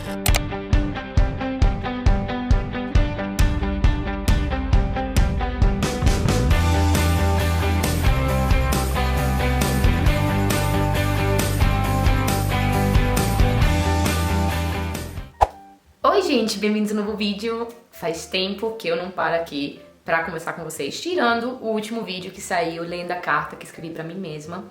Oi gente, bem-vindos a um novo vídeo. Faz tempo que eu não paro aqui pra conversar com vocês, tirando o último vídeo que saiu, lendo a carta que escrevi pra mim mesma,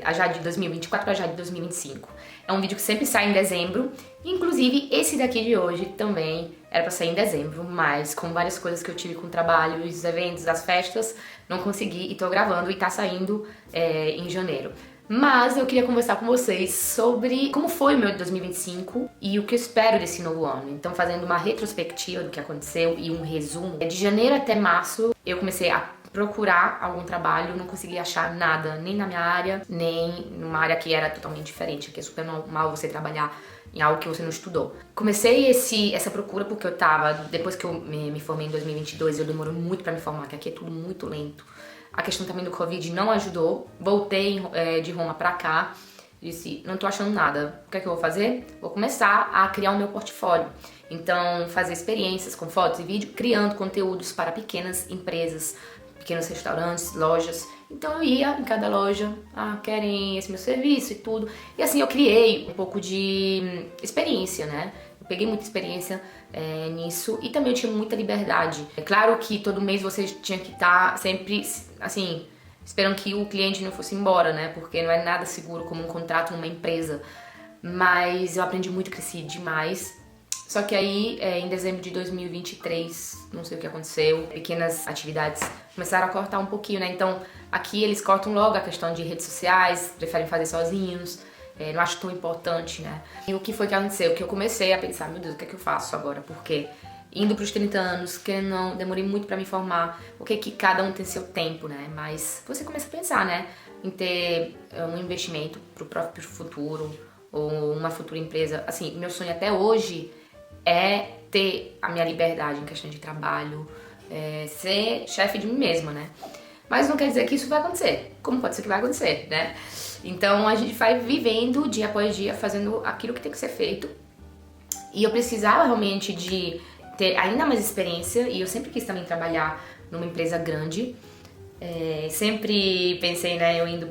a Jade de 2024 pra Jade de 2025. É um vídeo que sempre sai em dezembro, inclusive esse daqui de hoje também era pra sair em dezembro, mas com várias coisas que eu tive com o trabalho, os eventos, as festas, não consegui e tô gravando e tá saindo em janeiro. Mas eu queria conversar com vocês sobre como foi o meu 2025 e o que eu espero desse novo ano. Então, fazendo uma retrospectiva do que aconteceu e um resumo. De janeiro até março, eu comecei a procurar algum trabalho, não consegui achar nada, nem na minha área, nem numa área que era totalmente diferente, que é super normal você trabalhar em algo que você não estudou. Comecei essa procura porque eu tava, depois que eu me formei em 2022, eu demorei muito pra me formar, que aqui é tudo muito lento. A questão também do Covid não ajudou. Voltei de Roma pra cá, disse, não tô achando nada. O que é que eu vou fazer? Vou começar a criar o meu portfólio. Então, fazer experiências com fotos e vídeo, criando conteúdos para pequenas empresas, pequenos restaurantes, lojas. Então eu ia em cada loja, querem esse meu serviço e tudo. E assim eu criei um pouco de experiência, né? Eu peguei muita experiência nisso e também eu tinha muita liberdade. É claro que todo mês você tinha que estar sempre, assim, esperando que o cliente não fosse embora, né? Porque não é nada seguro como um contrato numa empresa. Mas eu aprendi muito, cresci demais. Só que aí, em dezembro de 2023, não sei o que aconteceu, pequenas atividades começaram a cortar um pouquinho, né? Então, aqui eles cortam logo a questão de redes sociais, preferem fazer sozinhos, não acho tão importante, né? E o que foi que aconteceu? Que eu comecei a pensar, meu Deus, o que é que eu faço agora? Porque indo pros 30 anos, que não demorei muito pra me formar, o que é que cada um tem seu tempo, né? Mas você começa a pensar, né? Em ter um investimento pro próprio futuro, ou uma futura empresa. Assim, meu sonho até hoje é ter a minha liberdade em questão de trabalho, ser chefe de mim mesma, né? Mas não quer dizer que isso vai acontecer, como pode ser que vai acontecer, né? Então a gente vai vivendo dia após dia, fazendo aquilo que tem que ser feito. E eu precisava realmente de ter ainda mais experiência, e eu sempre quis também trabalhar numa empresa grande. Sempre pensei, né, eu indo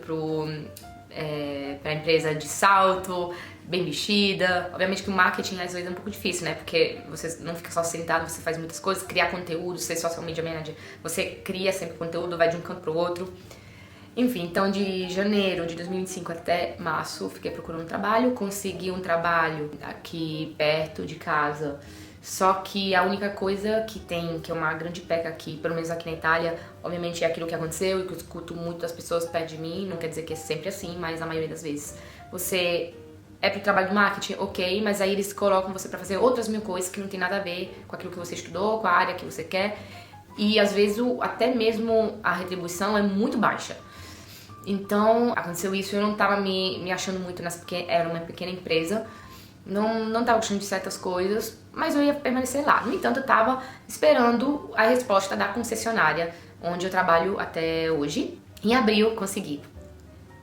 pra empresa de salto, bem vestida. Obviamente que o marketing às vezes é um pouco difícil, né? Porque você não fica só sentado, você faz muitas coisas, criar conteúdo, ser social media manager, você cria sempre conteúdo, vai de um canto pro outro. Enfim, então de janeiro de 2025 até março fiquei procurando trabalho, consegui um trabalho aqui perto de casa. Só que a única coisa que tem, que é uma grande peca aqui, pelo menos aqui na Itália, obviamente é aquilo que aconteceu e que eu escuto muito das pessoas perto de mim, não quer dizer que é sempre assim, mas a maioria das vezes. Você é pro trabalho de marketing, ok, mas aí eles colocam você pra fazer outras mil coisas que não tem nada a ver com aquilo que você estudou, com a área que você quer. E às vezes até mesmo a retribuição é muito baixa. Então aconteceu isso, eu não tava me achando muito era uma pequena empresa. Não tava gostando de certas coisas, mas eu ia permanecer lá. No entanto, eu tava esperando a resposta da concessionária, onde eu trabalho até hoje. Em abril, consegui.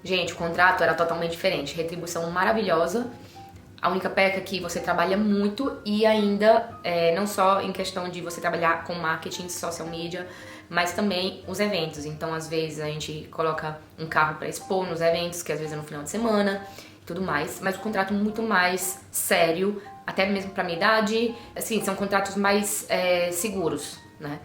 Gente, o contrato era totalmente diferente, retribuição maravilhosa. A única peca é que você trabalha muito e ainda, não só em questão de você trabalhar com marketing, social media, mas também os eventos. Então, às vezes, a gente coloca um carro para expor nos eventos, que às vezes é no final de semana, tudo mais, mas o contrato muito mais sério, até mesmo pra minha idade, assim, são contratos mais seguros, né?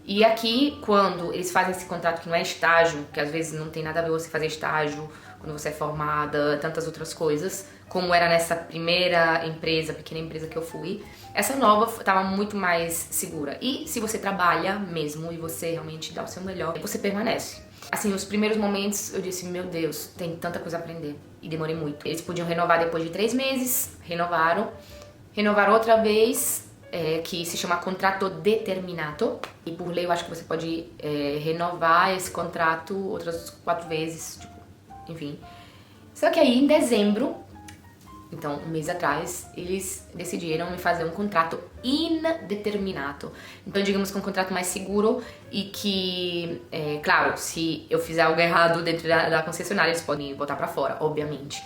E aqui, quando eles fazem esse contrato que não é estágio, que às vezes não tem nada a ver você fazer estágio, quando você é formada, tantas outras coisas, como era nessa primeira empresa, pequena empresa que eu fui, essa nova tava muito mais segura. E se você trabalha mesmo e você realmente dá o seu melhor, você permanece. Assim, os primeiros momentos eu disse, meu Deus, tem tanta coisa a aprender. E demorei muito. Eles podiam renovar depois de 3 meses, renovaram outra vez, que se chama contrato determinato. E por lei eu acho que você pode renovar esse contrato outras 4 vezes, tipo, enfim. Só que aí em dezembro, então um mês atrás, eles decidiram me fazer um contrato indeterminato. Então digamos que um contrato mais seguro e que, claro, se eu fizer algo errado dentro da concessionária, eles podem botar pra fora, obviamente.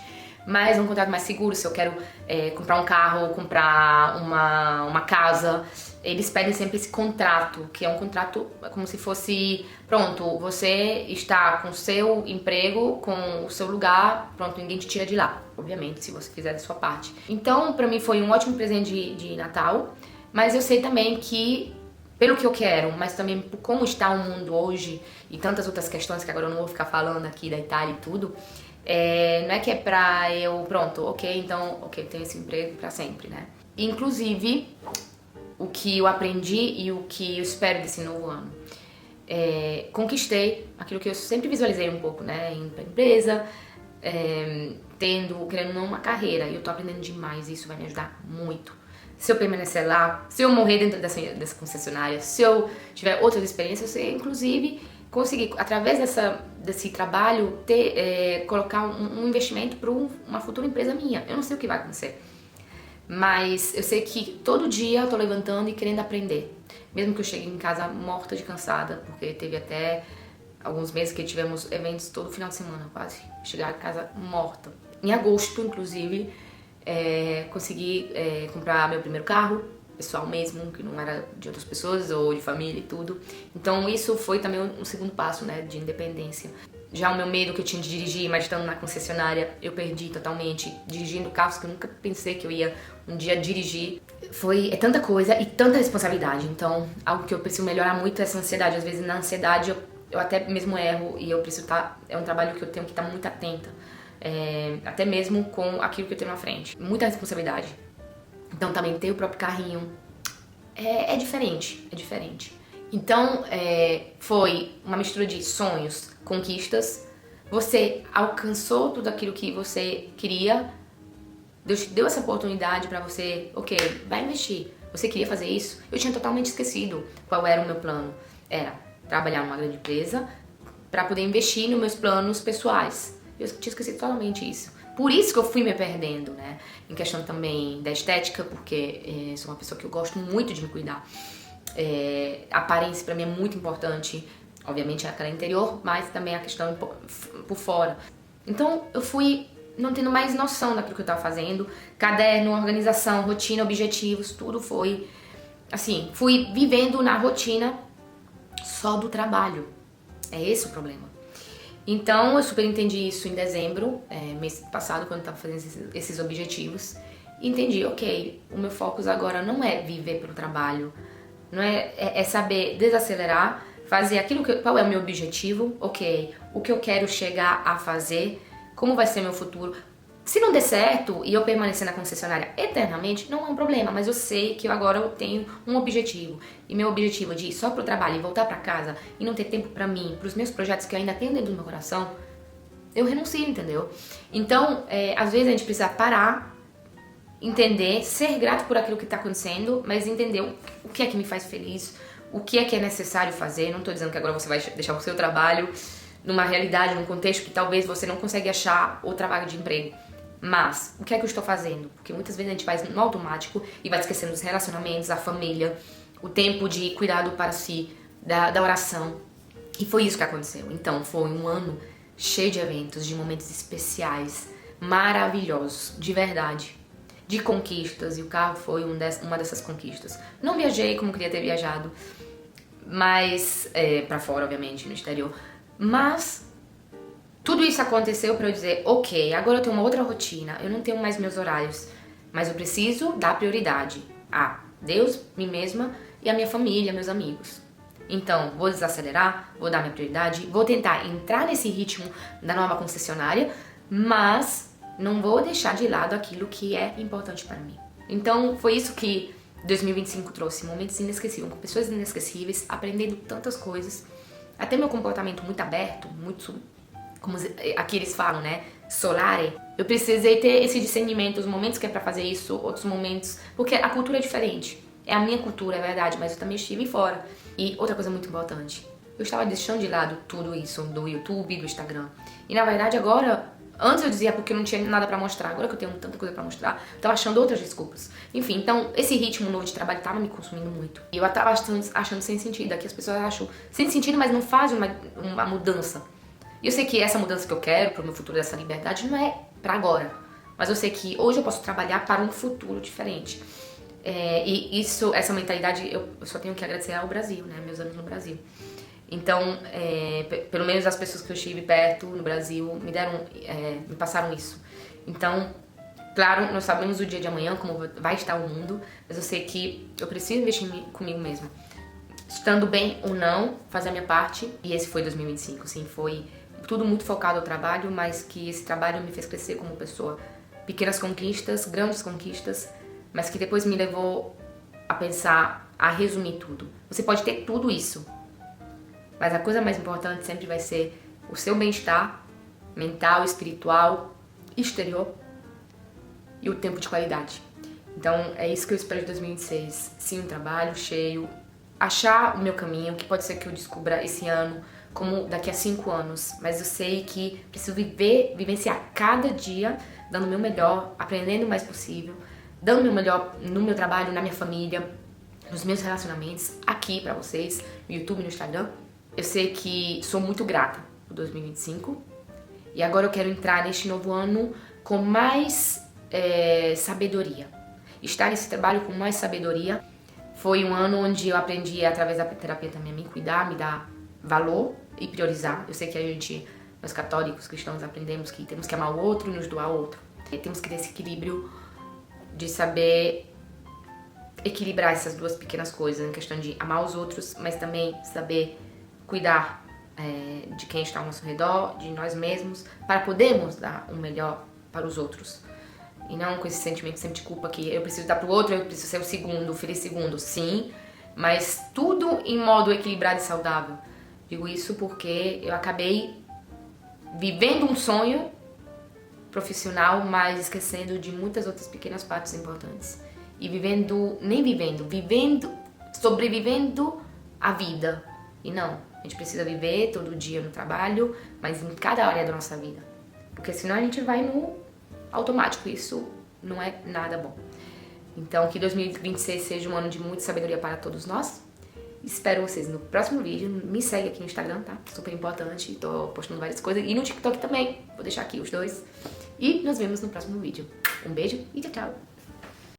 mas é um contrato mais seguro. Se eu quero comprar um carro, comprar uma casa, eles pedem sempre esse contrato, que é um contrato como se fosse, pronto, você está com o seu emprego, com o seu lugar, pronto, ninguém te tira de lá, obviamente, se você fizer da sua parte. Então, pra mim foi um ótimo presente de Natal, mas eu sei também que, pelo que eu quero, mas também por como está o mundo hoje e tantas outras questões que agora eu não vou ficar falando aqui da Itália e tudo, não é que é pra eu, pronto, então, tenho esse emprego pra sempre, né? Inclusive, o que eu aprendi e o que eu espero desse novo ano. Conquistei aquilo que eu sempre visualizei um pouco, né? Indo pra empresa, querendo uma carreira. E eu tô aprendendo demais e isso vai me ajudar muito. Se eu permanecer lá, se eu morrer dentro dessa concessionária, se eu tiver outras experiências, eu inclusive conseguir, através desse trabalho, colocar um investimento para uma futura empresa minha. Eu não sei o que vai acontecer. Mas eu sei que todo dia eu tô levantando e querendo aprender. Mesmo que eu chegue em casa morta de cansada, porque teve até alguns meses que tivemos eventos todo final de semana, quase. Chegar em casa morta. Em agosto, inclusive, consegui comprar meu primeiro carro, pessoal mesmo, que não era de outras pessoas ou de família e tudo. Então isso foi também um segundo passo, né, de independência. Já o meu medo que eu tinha de dirigir, mas estando na concessionária, eu perdi totalmente, dirigindo carros que eu nunca pensei que eu ia um dia dirigir. É tanta coisa e tanta responsabilidade, então algo que eu preciso melhorar muito é essa ansiedade. Às vezes na ansiedade eu até mesmo erro e eu preciso é um trabalho que eu tenho que estar muito atenta, até mesmo com aquilo que eu tenho na frente. Muita responsabilidade. Então também ter o próprio carrinho é diferente, Então, foi uma mistura de sonhos, conquistas. Você alcançou tudo aquilo que você queria. Deus te deu essa oportunidade pra você, vai investir. Você queria fazer isso? Eu tinha totalmente esquecido qual era o meu plano. Era trabalhar numa grande empresa pra poder investir nos meus planos pessoais. Eu tinha esquecido totalmente isso. Por isso que eu fui me perdendo, né? Em questão também da estética, porque sou uma pessoa que eu gosto muito de me cuidar. A aparência pra mim é muito importante, obviamente é aquela interior, mas também a questão por fora. Então eu fui não tendo mais noção daquilo que eu tava fazendo, caderno, organização, rotina, objetivos, tudo foi assim, fui vivendo na rotina só do trabalho. É esse o problema. Então eu super entendi isso em dezembro, mês passado, quando eu tava fazendo esses objetivos, e entendi, o meu foco agora não é viver pro trabalho, não é saber desacelerar, fazer aquilo qual é o meu objetivo, o que eu quero chegar a fazer, como vai ser meu futuro. Se não der certo e eu permanecer na concessionária eternamente, não é um problema, mas eu sei que agora eu tenho um objetivo. E meu objetivo de ir só pro trabalho e voltar pra casa e não ter tempo pra mim, pros meus projetos que eu ainda tenho dentro do meu coração, eu renuncio, entendeu? Então, às vezes a gente precisa parar, entender, ser grato por aquilo que tá acontecendo, mas entender o que é que me faz feliz, o que é necessário fazer. Não tô dizendo que agora você vai deixar o seu trabalho numa realidade, num contexto que talvez você não consegue achar outra vaga de emprego. Mas, o que é que eu estou fazendo? Porque muitas vezes a gente faz no automático e vai esquecendo dos relacionamentos, a família, o tempo de cuidado para si, da oração. E foi isso que aconteceu. Então, foi um ano cheio de eventos, de momentos especiais, maravilhosos, de verdade, de conquistas. E o carro foi uma dessas conquistas. Não viajei como queria ter viajado, mas, pra fora, obviamente, no exterior. Mas tudo isso aconteceu pra eu dizer, agora eu tenho uma outra rotina, eu não tenho mais meus horários, mas eu preciso dar prioridade a Deus, mim mesma e a minha família, meus amigos. Então, vou desacelerar, vou dar minha prioridade, vou tentar entrar nesse ritmo da nova concessionária, mas não vou deixar de lado aquilo que é importante para mim. Então, foi isso que 2025 trouxe, momentos inesquecíveis, com pessoas inesquecíveis, aprendendo tantas coisas, até meu comportamento muito aberto, muito, como aqui eles falam, né, solare. Eu precisei ter esse discernimento, os momentos que é pra fazer isso, outros momentos, porque a cultura é diferente. É a minha cultura, é verdade, mas eu também estive fora. E outra coisa muito importante, eu estava deixando de lado tudo isso do YouTube, do Instagram. E na verdade agora, antes eu dizia porque eu não tinha nada pra mostrar, agora que eu tenho tanta coisa pra mostrar, eu tava achando outras desculpas. Enfim, então esse ritmo novo de trabalho tava me consumindo muito. E eu tava achando sem sentido, aqui as pessoas acham sem sentido, mas não fazem uma mudança. E eu sei que essa mudança que eu quero pro meu futuro, dessa liberdade, não é pra agora. mas eu sei que hoje eu posso trabalhar para um futuro diferente. E essa mentalidade eu só tenho que agradecer ao Brasil, né? Meus anos no Brasil. Então, pelo menos as pessoas que eu estive perto no Brasil me passaram isso. Então, claro, nós sabemos o dia de amanhã, como vai estar o mundo, mas eu sei que eu preciso investir comigo mesma. Estando bem ou não, fazer a minha parte. E esse foi 2025, sim, foi tudo muito focado ao trabalho, mas que esse trabalho me fez crescer como pessoa. Pequenas conquistas, grandes conquistas, mas que depois me levou a pensar, a resumir tudo. Você pode ter tudo isso, mas a coisa mais importante sempre vai ser o seu bem-estar mental, espiritual, exterior e o tempo de qualidade. Então é isso que eu espero de 2026. Sim, um trabalho cheio, achar o meu caminho, que pode ser que eu descubra esse ano, como daqui a 5 anos, mas eu sei que preciso vivenciar cada dia, dando o meu melhor, aprendendo o mais possível, dando o meu melhor no meu trabalho, na minha família, nos meus relacionamentos, aqui pra vocês, no YouTube e no Instagram. Eu sei que sou muito grata por 2025 e agora eu quero entrar neste novo ano com mais sabedoria. Estar nesse trabalho com mais sabedoria. Foi um ano onde eu aprendi, através da terapia também, a me cuidar, me dar valor e priorizar. Eu sei que nós católicos, cristãos, aprendemos que temos que amar o outro e nos doar ao outro. E temos que ter esse equilíbrio de saber equilibrar essas duas pequenas coisas, em questão de amar os outros, mas também saber cuidar de quem está ao nosso redor, de nós mesmos, para podermos dar o melhor para os outros. E não com esse sentimento sempre de culpa que eu preciso dar pro outro, eu preciso ser o segundo, o feliz segundo. Sim, mas tudo em modo equilibrado e saudável. Digo isso porque eu acabei vivendo um sonho profissional, mas esquecendo de muitas outras pequenas partes importantes. E sobrevivendo a vida. E não, a gente precisa viver todo dia no trabalho, mas em cada área da nossa vida. Porque senão a gente vai no automático, isso não é nada bom. Então, que 2026 seja um ano de muita sabedoria para todos nós. Espero vocês no próximo vídeo. Me segue aqui no Instagram, tá? Super importante, tô postando várias coisas. E no TikTok também, vou deixar aqui os dois. E nos vemos no próximo vídeo. Um beijo e tchau, tchau!